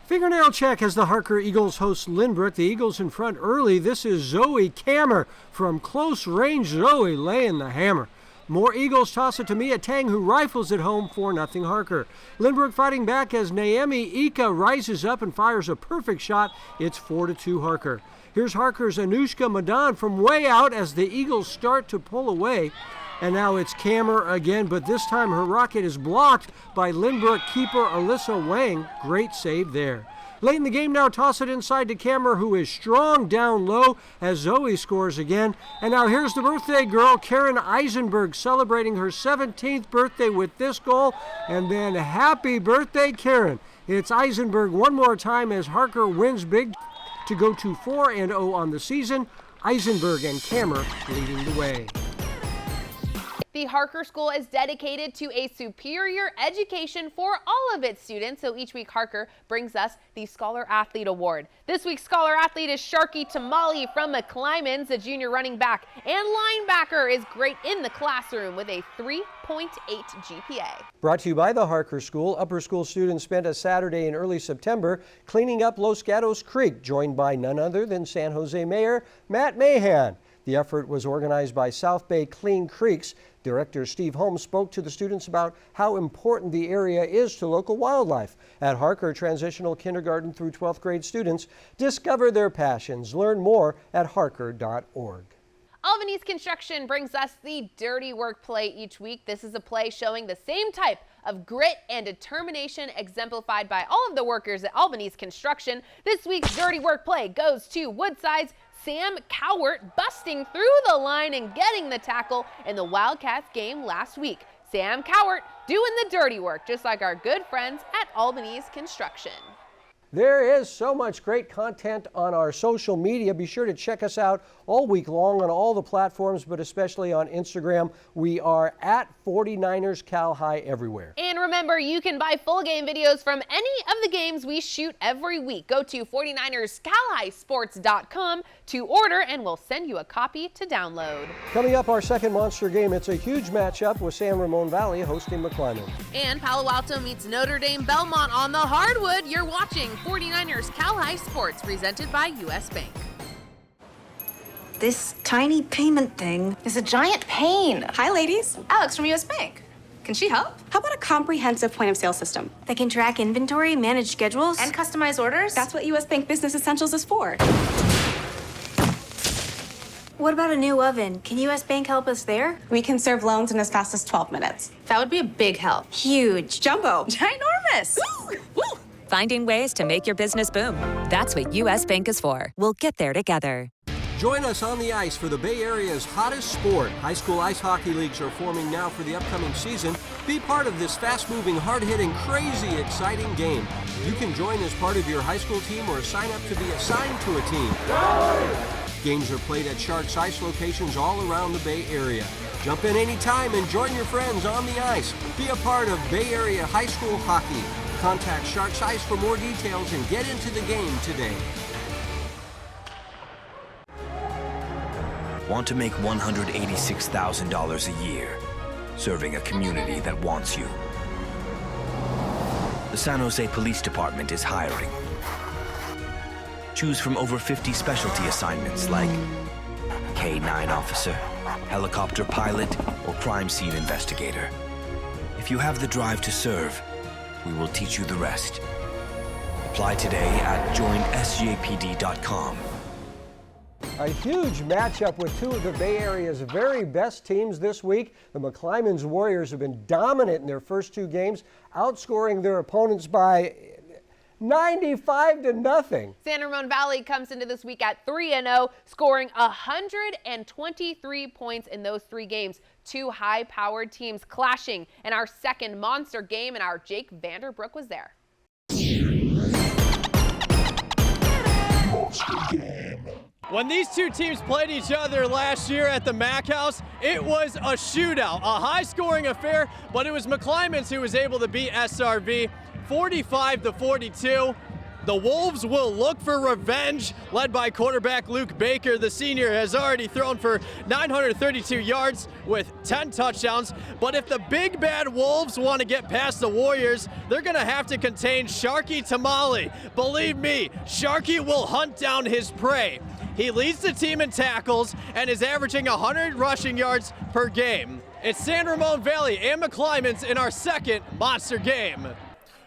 Fingernail check as the Harker Eagles host Lynbrook. The Eagles in front early. This is Zoe Kammer from close range. Zoe laying the hammer. More Eagles toss it to Mia Tang, who rifles it home, 4-0 Harker. Lynbrook fighting back as Naomi Ika rises up and fires a perfect shot. It's 4-2 Harker. Here's Harker's Anushka Madan from way out as the Eagles start to pull away. And now it's Kammer again, but this time her rocket is blocked by Lynbrook keeper Alyssa Wang. Great save there. Late in the game now, toss it inside to Kammer, who is strong down low as Zoe scores again. And now here's the birthday girl, Karen Eisenberg, celebrating her 17th birthday with this goal. And then happy birthday, Karen. It's Eisenberg one more time as Harker wins big to go to 4-0 on the season. Eisenberg and Kammer leading the way. The Harker School is dedicated to a superior education for all of its students, so each week Harker brings us the Scholar Athlete Award. This week's Scholar Athlete is Sharky Tamale from McClymonds. The junior running back and linebacker is great in the classroom with a 3.8 GPA. Brought to you by the Harker School. Upper school students spent a Saturday in early September cleaning up Los Gatos Creek, joined by none other than San Jose Mayor Matt Mahan. The effort was organized by South Bay Clean Creeks. Director Steve Holmes spoke to the students about how important the area is to local wildlife. At Harker, transitional kindergarten through 12th grade students discover their passions. Learn more at harker.org. Albanese Construction brings us the Dirty Work play each week. This is a play showing the same type of grit and determination exemplified by all of the workers at Albanese Construction. This week's Dirty Work play goes to Woodside's Sam Cowart, busting through the line and getting the tackle in the Wildcats game last week. Sam Cowart doing the dirty work, just like our good friends at Albanese Construction. There is so much great content on our social media. Be sure to check us out all week long on all the platforms, but especially on Instagram. We are at 49ers Cal High everywhere. And remember, you can buy full game videos from any of the games we shoot every week. Go to 49erscalhighsports.com to order, and we'll send you a copy to download. Coming up, our second monster game. It's a huge matchup with San Ramon Valley hosting McClymonds. And Palo Alto meets Notre Dame Belmont on the hardwood. You're watching 49ers Cal High Sports, presented by U.S. Bank. This tiny payment thing is a giant pain. Hi, ladies. Alex from U.S. Bank. Can she help? How about a comprehensive point-of-sale system that can track inventory, manage schedules, and customize orders? That's what U.S. Bank Business Essentials is for. What about a new oven? Can U.S. Bank help us there? We can serve loans in as fast as 12 minutes. That would be a big help. Huge. Jumbo. Ginormous. Ooh. Woo. Finding ways to make your business boom. That's what U.S. Bank is for. We'll get there together. Join us on the ice for the Bay Area's hottest sport. High school ice hockey leagues are forming now for the upcoming season. Be part of this fast-moving, hard-hitting, crazy, exciting game. You can join as part of your high school team or sign up to be assigned to a team. Games are played at Sharks Ice locations all around the Bay Area. Jump in anytime and join your friends on the ice. Be a part of Bay Area high school hockey. Contact Sharks Ice for more details and get into the game today. Want to make $186,000 a year, serving a community that wants you. The San Jose Police Department is hiring. Choose from over 50 specialty assignments like K-9 officer, helicopter pilot, or crime scene investigator. If you have the drive to serve, we will teach you the rest. Apply today at joinsjpd.com. A huge matchup with two of the Bay Area's very best teams this week. The McClymonds Warriors have been dominant in their first two games, outscoring their opponents by 95-0. San Ramon Valley comes into this week at 3-0, scoring 123 points in those three games. Two high-powered teams clashing in our second monster game, and our Jake Vanderbrook was there. When these two teams played each other last year at the Mac House, it was a shootout, a high-scoring affair, but it was McClymonds who was able to beat SRV 45-42. The Wolves will look for revenge, led by quarterback Luke Baker. The senior has already thrown for 932 yards with 10 touchdowns. But if the big bad Wolves want to get past the Warriors, they're going to have to contain Sharky Tamale. Believe me, Sharky will hunt down his prey. He leads the team in tackles and is averaging 100 rushing yards per game. It's San Ramon Valley and McClymonds in our second monster game.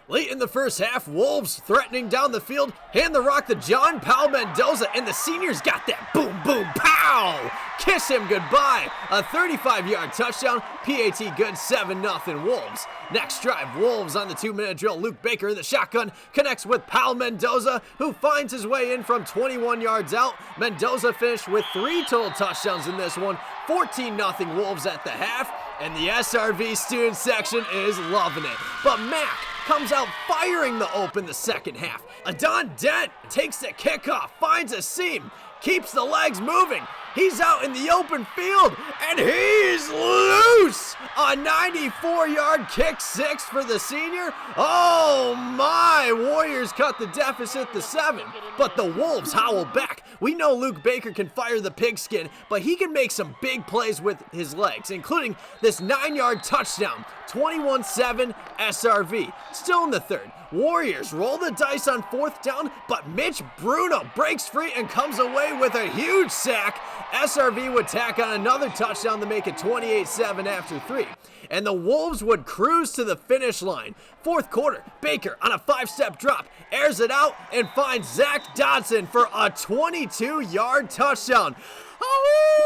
Late in the first half, Wolves threatening down the field, hand the rock to John Powell Mendoza, and the seniors got that boom, boom, pow! Kiss him goodbye. A 35-yard touchdown, PAT good, 7-0 Wolves. Next drive, Wolves on the 2-minute drill. Luke Baker in the shotgun connects with Powell Mendoza, who finds his way in from 21 yards out. Mendoza finished with 3 total touchdowns in this one, 14-0 Wolves at the half, and the SRV student section is loving it. But Mac comes out firing the open the second half. Adon Dent takes the kickoff, finds a seam, keeps the legs moving, He's out in the open field, and he's loose! A 94-yard kick six for the senior. Oh my! Warriors cut the deficit to 7, but the Wolves howl back. We know Luke Baker can fire the pigskin, but he can make some big plays with his legs, including this 9-yard touchdown. 21-7 SRV. Still in the third. Warriors roll the dice on 4th down, but Mitch Bruno breaks free and comes away with a huge sack. SRV would tack on another touchdown to make it 28-7 after 3. And the Wolves would cruise to the finish line. 4th quarter, Baker on a 5-step drop, airs it out and finds Zach Dodson for a 22-yard touchdown. Oh!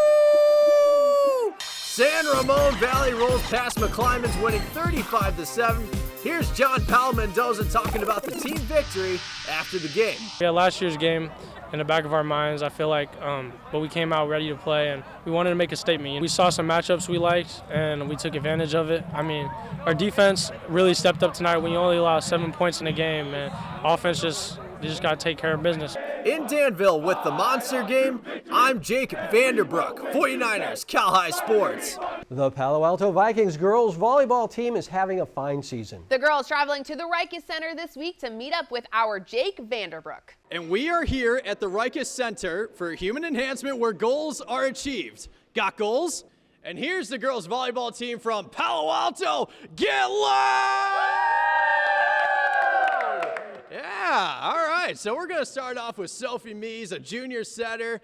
San Ramon Valley rolls past McClymonds, winning 35-7. Here's John Powell Mendoza talking about the team victory after the game. Yeah, last year's game in the back of our minds, I feel like, but we came out ready to play and we wanted to make a statement. We saw some matchups we liked and we took advantage of it. I mean, our defense really stepped up tonight when you only allow 7 points in a game, and offense just got to take care of business. In Danville with the Monster Game, I'm Jake Vanderbrook, 49ers Cal High Sports. The Palo Alto Vikings girls volleyball team is having a fine season. The girls traveling to the Rikes Center this week to meet up with our Jake Vanderbrook. And we are here at the Rikes Center for human enhancement where goals are achieved. Got goals? And here's the girls volleyball team from Palo Alto. Get loud! Yeah, all right. So we're going to start off with Sophie Mees, a junior setter.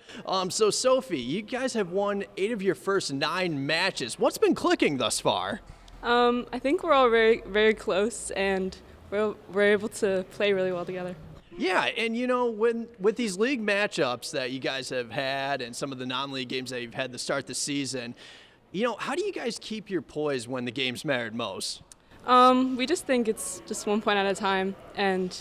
So Sophie, you guys have won 8 of your first 9 matches. What's been clicking thus far? I think we're all very, very close, and we're able to play really well together. Yeah, and you know, with these league matchups that you guys have had and some of the non-league games that you've had to start the season, you know, how do you guys keep your poise when the games mattered most? We just think it's just 1 point at a time, and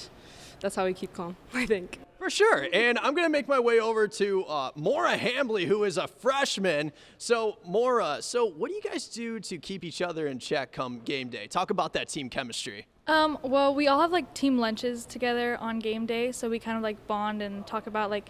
that's how we keep calm, I think. For sure, and I'm going to make my way over to Maura Hambley, who is a freshman. So, Maura, what do you guys do to keep each other in check come game day? Talk about that team chemistry. Well, we all have like team lunches together on game day, so we kind of like bond and talk about like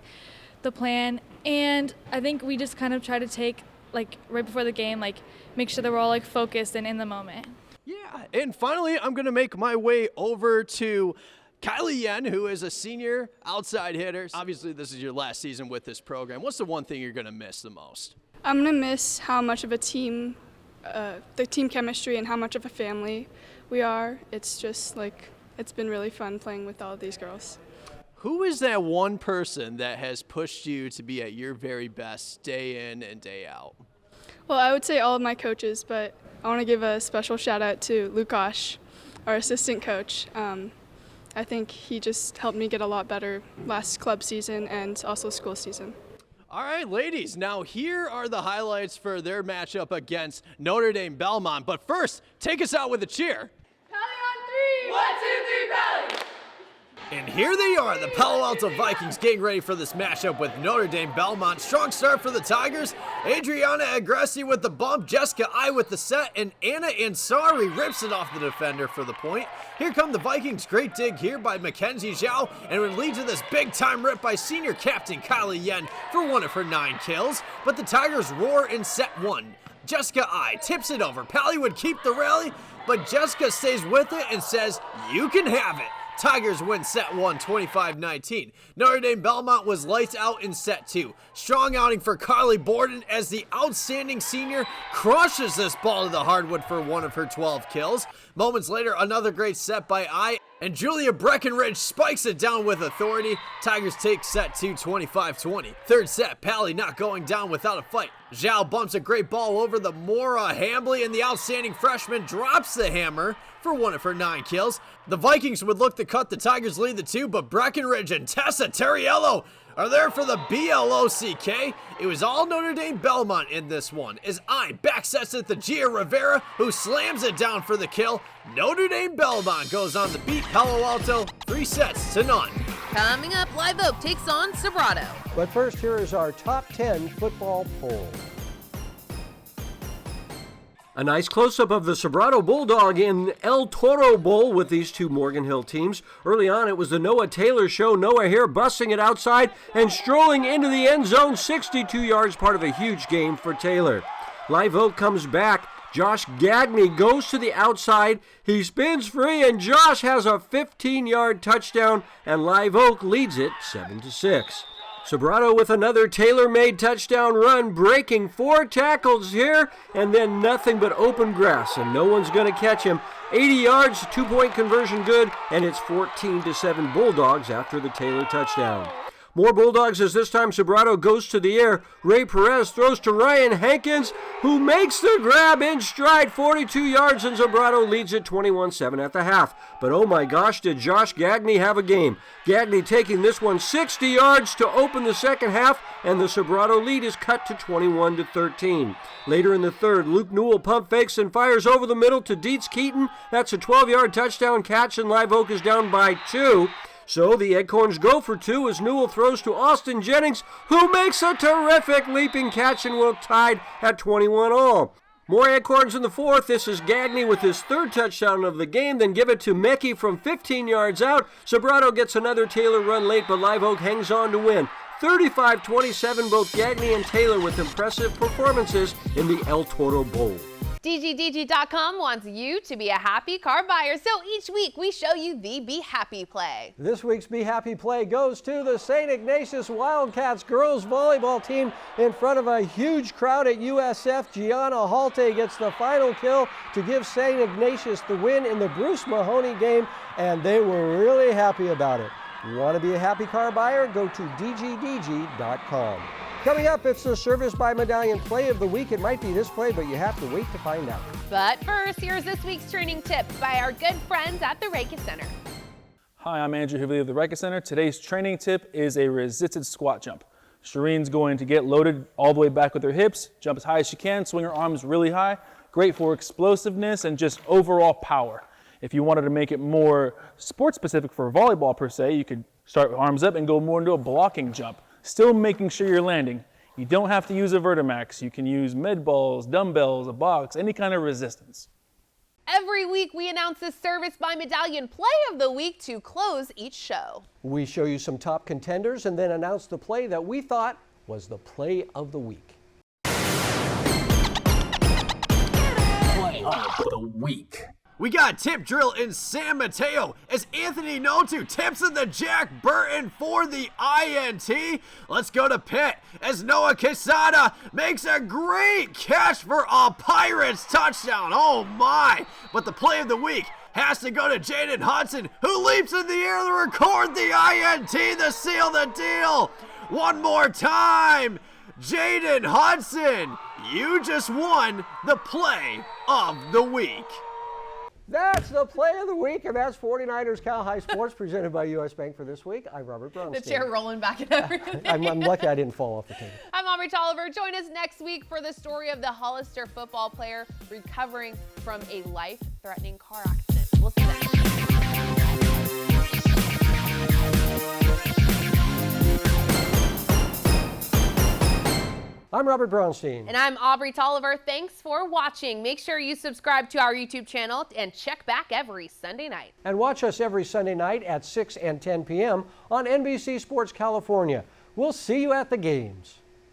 the plan. And I think we just kind of try to take like right before the game, like make sure that we're all like focused and in the moment. Yeah, and finally, I'm going to make my way over to Kylie Yen, who is a senior outside hitter. Obviously, this is your last season with this program. What's the one thing you're going to miss the most? I'm going to miss how much of a team, the team chemistry and how much of a family we are. It's just like, it's been really fun playing with all of these girls. Who is that one person that has pushed you to be at your very best day in and day out? Well, I would say all of my coaches, but I want to give a special shout out to Lukasz, our assistant coach. I think he just helped me get a lot better last club season and also school season. All right, ladies, now here are the highlights for their matchup against Notre Dame Belmont. But first, take us out with a cheer. Pally on 3. 1, 2, 3, Pally. And here they are, the Palo Alto Vikings getting ready for this matchup with Notre Dame Belmont. Strong start for the Tigers. Adriana Agressi with the bump, Jessica I with the set, and Anna Ansari rips it off the defender for the point. Here come the Vikings. Great dig here by Mackenzie Zhao, and it would lead to this big-time rip by senior captain Kylie Yen for 1 of her 9 kills. But the Tigers roar in set 1. Jessica I tips it over. Pally would keep the rally, but Jessica stays with it and says, "You can have it." Tigers win set 1, 25-19. Notre Dame Belmont was lights out in set 2. Strong outing for Carly Borden as the outstanding senior crushes this ball to the hardwood for 1 of her 12 kills. Moments later, another great set by I, and Julia Breckenridge spikes it down with authority. Tigers take set 2, 25-20. Third set, Pally not going down without a fight. Zhao bumps a great ball over the Maura Hambley, and the outstanding freshman drops the hammer for 1 of her 9 kills. The Vikings would look to cut the Tigers' lead to 2, but Breckenridge and Tessa Terriello are there for the BLOCK. It was all Notre Dame Belmont in this one, as I backsets it to Gia Rivera, who slams it down for the kill. Notre Dame Belmont goes on to beat Palo Alto 3-0. Coming up, Live Oak takes on Sobrato. But first, here is our top 10 football poll. A nice close-up of the Sobrato Bulldog in El Toro Bowl with these two Morgan Hill teams. Early on, it was the Noah Taylor show. Noah here busting it outside and strolling into the end zone, 62 yards, part of a huge game for Taylor. Live Oak comes back. Josh Gagney goes to the outside. He spins free, and Josh has a 15-yard touchdown, and Live Oak leads it 7-6. Sobrato with another tailor-made touchdown run, breaking 4 tackles here, and then nothing but open grass, and no one's going to catch him. 80 yards, 2-point conversion good, and it's 14-7 Bulldogs after the Taylor touchdown. More Bulldogs as this time Sobrato goes to the air. Ray Perez throws to Ryan Hankins, who makes the grab in stride, 42 yards, and Sobrato leads it 21-7 at the half. But oh my gosh, did Josh Gagney have a game. Gagney taking this one 60 yards to open the second half, and the Sobrato lead is cut to 21-13. Later in the third, Luke Newell pump fakes and fires over the middle to Dietz Keaton. That's a 12-yard touchdown catch, and Live Oak is down by 2. So the Eggcorns go for 2 as Newell throws to Austin Jennings, who makes a terrific leaping catch and will tie at 21-all. More Eggcorns in the fourth. This is Gagney with his 3rd touchdown of the game. Then give it to Mecki from 15 yards out. Sobrato gets another Taylor run late, but Live Oak hangs on to win. 35-27, both Gagney and Taylor with impressive performances in the El Toro Bowl. DGDG.com wants you to be a happy car buyer, so each week we show you the Be Happy play. This week's Be Happy play goes to the St. Ignatius Wildcats girls volleyball team in front of a huge crowd at USF. Gianna Halte gets the final kill to give St. Ignatius the win in the Bruce Mahoney game, and they were really happy about it. Want to be a happy car buyer? Go to DGDG.com. Coming up, it's the Service by Medallion Play of the Week. It might be this play, but you have to wait to find out. But first, here's this week's training tip by our good friends at the Reiki Center. Hi, I'm Andrew Hively of the Reiki Center. Today's training tip is a resisted squat jump. Shireen's going to get loaded all the way back with her hips, jump as high as she can, swing her arms really high. Great for explosiveness and just overall power. If you wanted to make it more sport specific for volleyball per se, you could start arms up and go more into a blocking jump. Still making sure you're landing. You don't have to use a Vertimax. You can use med balls, dumbbells, a box, any kind of resistance. Every week we announce the Service by Medallion Play of the Week to close each show. We show you some top contenders and then announce the play that we thought was the Play of the Week. Play of the Week. We got a tip drill in San Mateo as Anthony Notre tips in the Jack Burton for the INT. Let's go to Pitt as Noah Quesada makes a great catch for a Pirates touchdown. Oh my! But the play of the week has to go to Jaden Hudson, who leaps in the air to record the INT to seal the deal. One more time, Jaden Hudson, you just won the Play of the Week. That's the Play of the Week, and that's 49ers Cal High Sports presented by U.S. Bank for this week. I'm Robert Brownstein. The chair rolling back and everything. I'm lucky I didn't fall off the table. I'm Aubrey Tolliver. Join us next week for the story of the Hollister football player recovering from a life-threatening car accident. We'll see you then. I'm Robert Brownstein. And I'm Aubrey Tolliver. Thanks for watching. Make sure you subscribe to our YouTube channel and check back every Sunday night. And watch us every Sunday night at 6 and 10 p.m. on NBC Sports California. We'll see you at the games.